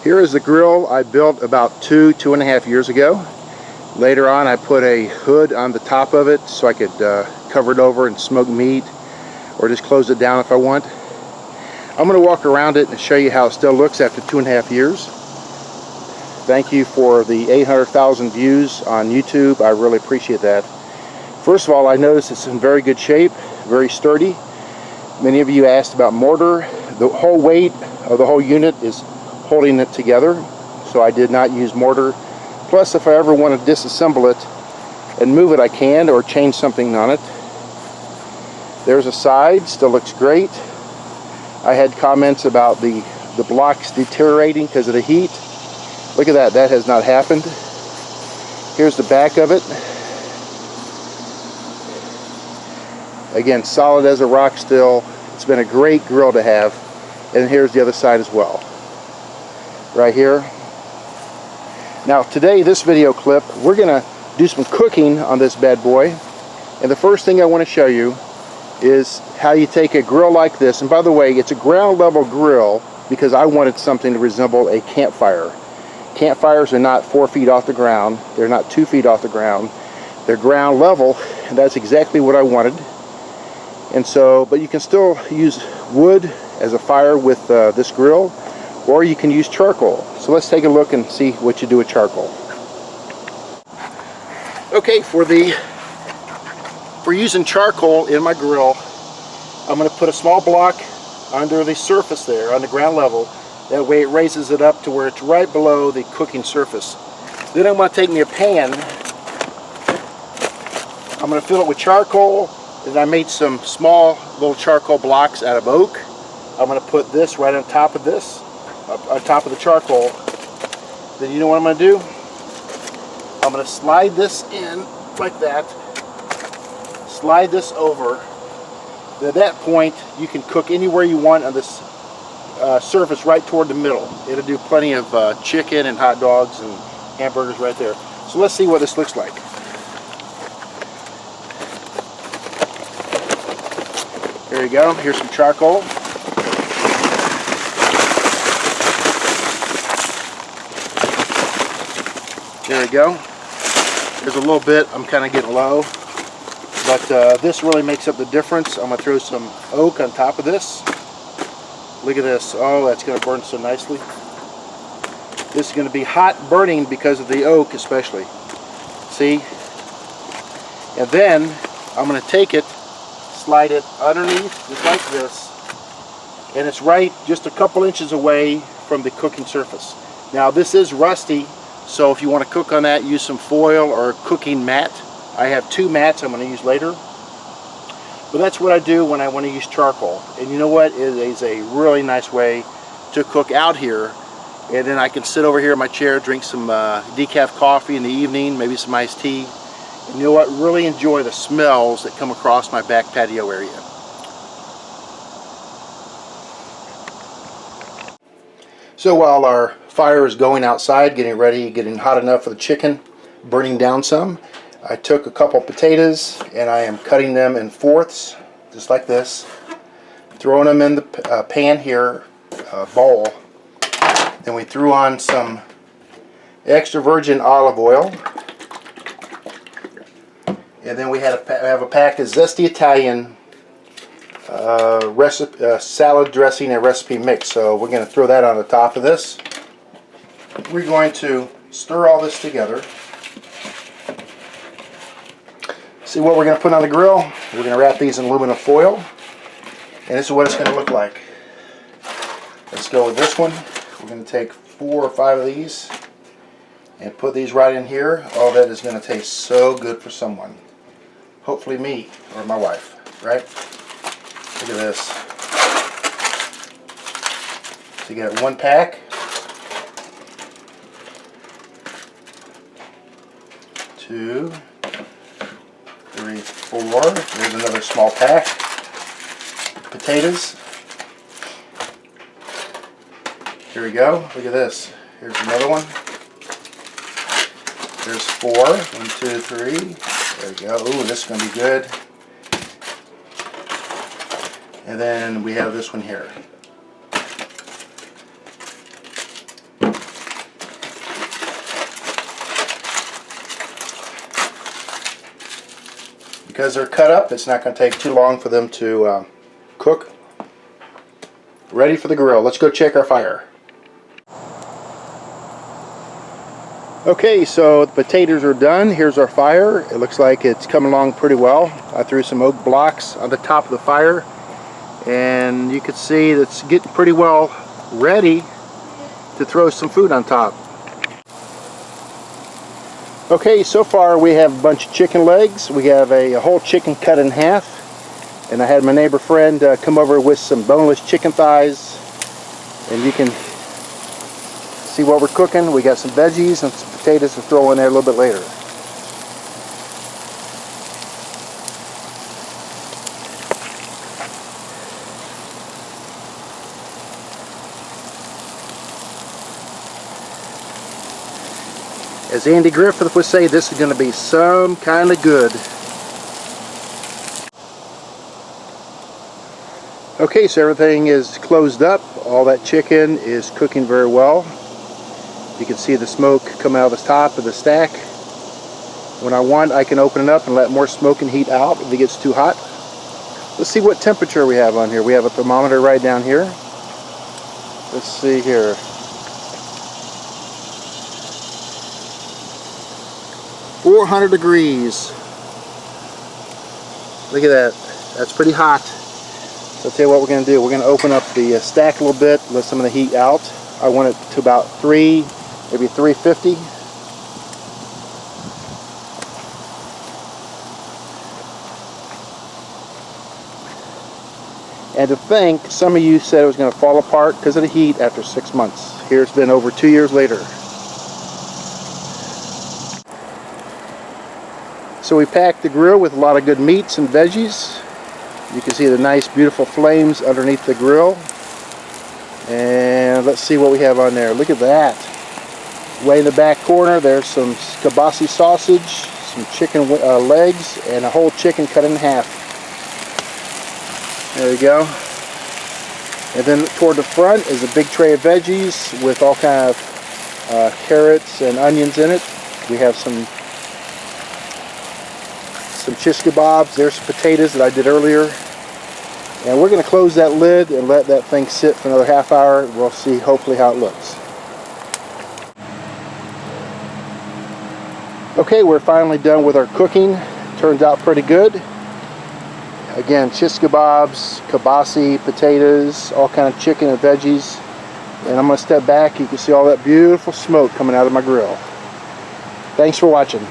Here is the grill I built about two and a half years ago. Later on I put a hood on the top of it so I could cover it over and smoke meat, or just close it down if I want. I'm going to walk around it and show you how it still looks after 2.5 years. Thank you for the 800,000 views on YouTube. I really appreciate that. First of all, I noticed it's in very good shape, very sturdy. Many of you asked about mortar. The whole weight of the whole unit is holding it together, so I did not use mortar. Plus, if I ever want to disassemble it and move it, I can, or change something on it. There's a side, still looks great. I had comments about the blocks deteriorating because of the heat. Look at that, that has not happened. Here's the back of it. Again, solid as a rock still. It's been a great grill to have. And here's the other side as well. Right here. Now today, this video clip, we're gonna do some cooking on this bad boy. And the first thing I want to show you is how you take a grill like this. And by the way, it's a ground level grill because I wanted something to resemble a campfire. Campfires are not 4 feet off the ground. They're not 2 feet off the ground. They're ground level, and that's exactly what I wanted. And so, but you can still use wood as a fire with this grill, or you can use charcoal. So let's take a look and see what you do with charcoal. Okay, for using charcoal in my grill, I'm going to put a small block under the surface there, on the ground level. That way it raises it up to where it's right below the cooking surface. Then I'm going to take me a pan. I'm going to fill it with charcoal, and I made some small little charcoal blocks out of oak. I'm going to put this right on top of this, on top of the charcoal. Then you know what I'm going to do? I'm going to slide this in like that. Slide this over. Then at that point, you can cook anywhere you want on this surface right toward the middle. It'll do plenty of chicken and hot dogs and hamburgers right there. So let's see what this looks like. There you go. Here's some charcoal. There we go. There's a little bit. I'm kind of getting low. But this really makes up the difference. I'm going to throw some oak on top of this. Look at this. Oh, that's going to burn so nicely. This is going to be hot burning because of the oak especially. See? And then I'm going to take it, slide it underneath just like this. And it's right just a couple inches away from the cooking surface. Now this is rusty, so if you want to cook on that, use some foil or a cooking mat. I have 2 mats I'm going to use later. But that's what I do when I want to use charcoal. And you know what? It is a really nice way to cook out here. And then I can sit over here in my chair, drink some decaf coffee in the evening, maybe some iced tea. And you know what? Really enjoy the smells that come across my back patio area. So while our fire is going outside, getting ready, getting hot enough for the chicken, burning down some, I took a couple potatoes and I am cutting them in fourths, just like this, throwing them in the pan here, bowl. Then we threw on some extra virgin olive oil, and then we have a pack of Zesty Italian salad dressing and recipe mix. So we're going to throw that on the top of this. We're going to stir all this together. See what we're going to put on the grill? We're going to wrap these in aluminum foil, and this is what it's going to look like. Let's go with this one. We're going to take 4 or 5 of these and put these right in here. Oh, that is going to taste so good for someone. Hopefully me or my wife, right? Look at this. So you got 1 pack. 2, 3, 4. There's another small pack. Potatoes. Here we go. Look at this. Here's another one. There's 4. 1, 2, 3. There we go. Ooh, this is going to be good. And then we have this one here. because they're cut up, it's not going to take too long for them to cook. Ready for the grill. Let's go check our fire. Okay, so the potatoes are done. Here's our fire. It looks like it's coming along pretty well. I threw some oak blocks on the top of the fire, and you can see that's getting pretty well ready to throw some food on top. Okay, so far we have a bunch of chicken legs. We have a whole chicken cut in half, and I had my neighbor friend come over with some boneless chicken thighs, and you can see what we're cooking. We got some veggies and some potatoes to throw in there a little bit later. As Andy Griffith would say, this is going to be some kind of good. Okay, so everything is closed up. All that chicken is cooking very well. You can see the smoke come out of the top of the stack. When I want, I can open it up and let more smoke and heat out if it gets too hot. Let's see what temperature we have on here. We have a thermometer right down here. Let's see here. .400 degrees. Look at that. That's pretty hot. So I'll tell you what we're going to do. We're going to open up the stack a little bit, let some of the heat out. I want it to about 3, maybe 350. And to think, some of you said it was going to fall apart because of the heat after 6 months. Here it's been over 2 years later. So we packed the grill with a lot of good meats and veggies. You can see the nice beautiful flames underneath the grill. And let's see what we have on there. Look at that. Way in the back corner there's some kielbasa sausage, some chicken legs, and a whole chicken cut in half. There you go. And then toward the front is a big tray of veggies with all kind of carrots and onions in it. We have some shish kebabs. There's some potatoes that I did earlier. And we're going to close that lid and let that thing sit for another half hour. We'll see hopefully how it looks. Okay, we're finally done with our cooking. Turns out pretty good. Again, shish kebabs, kielbasa, potatoes, all kind of chicken and veggies. And I'm going to step back. You can see all that beautiful smoke coming out of my grill. Thanks for watching.